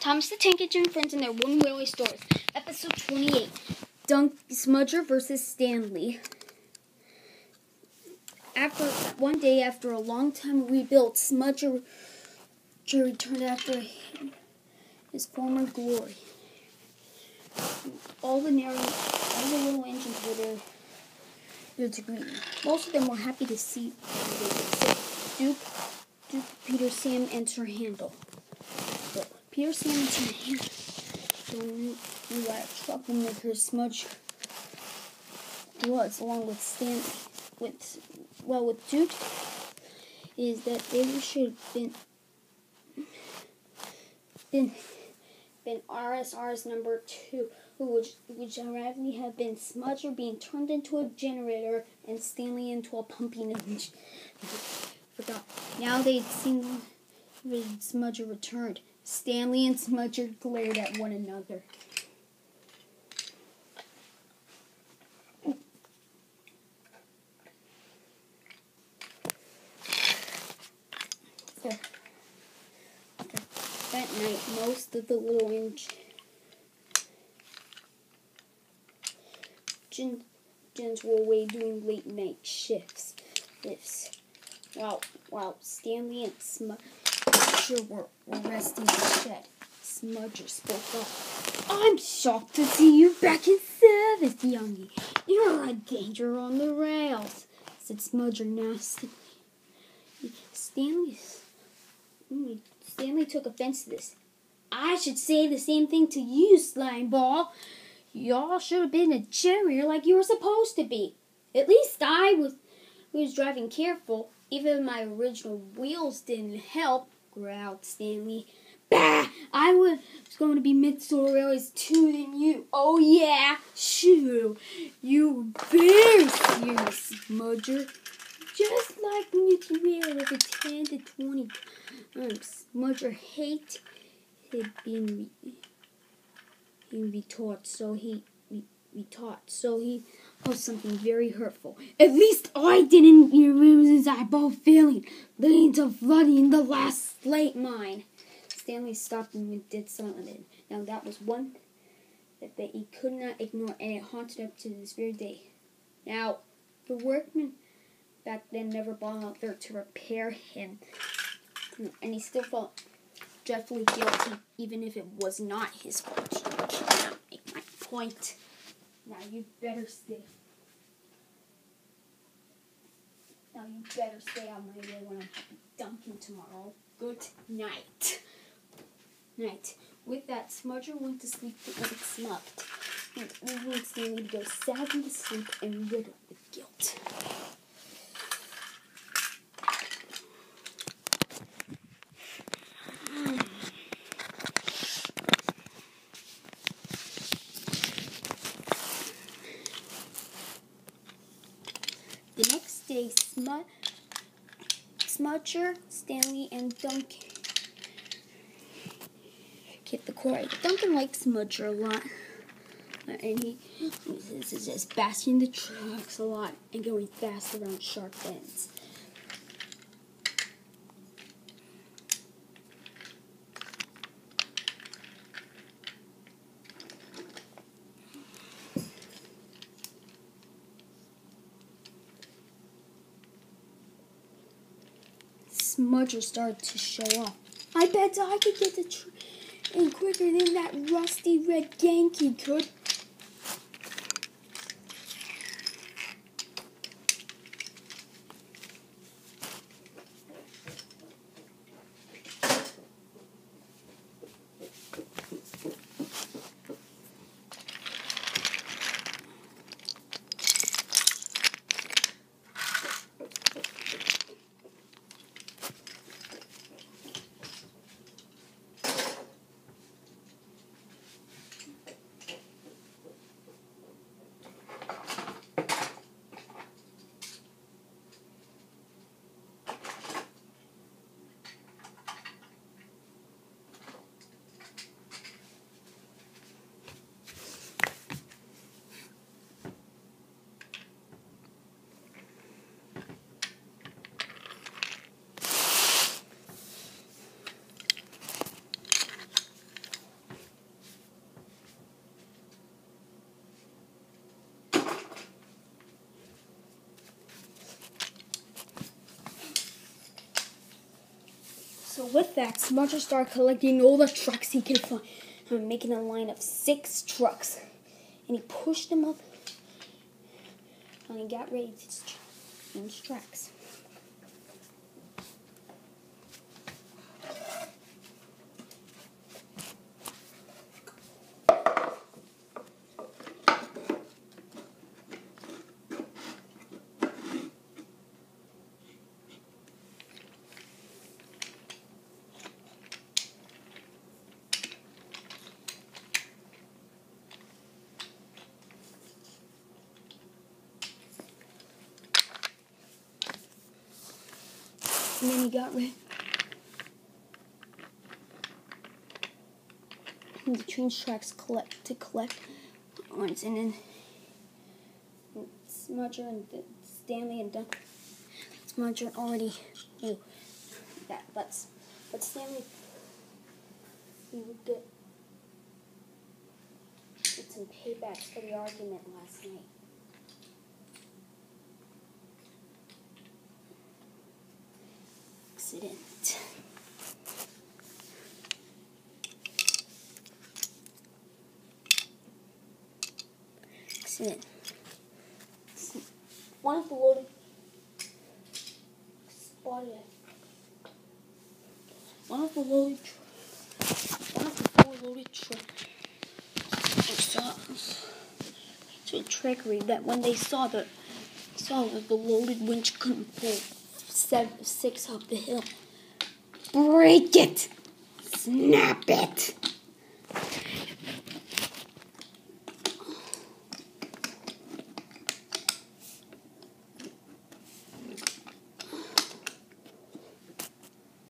Thomas the Tank Engine and Friends in their One Railway Stories, Episode 28, Smudger versus Stanley. One day, after a long time rebuilt, Smudger returned after his former glory. All the little engines were there to greet him. Most of them were happy to see him. Duke, Peter, Sam, and Sir Handel. Peter, Sam, and Sir Handel don't knew what a troublemaker Smudger was, along with Stanley. With Duke, is that they should have been RSR's number 2, which ironically have been Smudger being turned into a generator and Stanley into a pumping engine. Forgot. Now they'd seen Smudger returned. Stanley and Smudger glared at one another. That night, most of the little engines were away doing late night shifts. While Stanley and Smudger were resting in the shed, Smudger spoke up. "I'm shocked to see you back in service, youngie. You're a danger on the rails," said Smudger nastily. Stanley took offense to this. "I should say the same thing to you, slime ball. Y'all should have been a generator like you were supposed to be. At least I was driving careful. Even my original wheels didn't help," growled Stanley. "Bah! I was going to be Mid-Solar Railways too than you. Oh yeah? Shoo! You were very serious, Smudger. Just like when you derailed over 10 to 20 times. Smudger hated being retaught, so he posted something very hurtful. "At least I didn't use his eyeball failing, leading to flooding the last slate mine." Stanley stopped him and did silent. Now that was one that he could not ignore, and it haunted him to this very day. Now, the workmen back then never bothered there to repair him, and he still felt dreadfully guilty, even if it was not his fault. I cannot make my point. Now you better stay. Now you better stay on my way when I'm dunking tomorrow. Good night. Night. With that, Smudger went to sleep like snuffed, leaving Stanley to go sadly to sleep and riddled with guilt. The next day, Smudger, Stanley, and Duncan hit the quarry. Duncan likes Smudger a lot, and he is just bashing the trucks a lot and going fast around sharp bends. Smudger started to show off. "I bet I could get the train quicker than that rusty red Yankee could." So with that, Smudger started collecting all the trucks he could find, and making a line of 6 trucks. And he pushed them up, and he got ready to change tracks. And then he got ready to change tracks to collect orange, and then Smudger and Stanley and Smudger already knew that, but Stanley, he would get some paybacks for the argument last night. Accident. One of the loaded spotted it. One of the 4 loaded trucks saw to a trickery that when they saw that the loaded winch couldn't pull 6 up the hill. Break it! Snap it!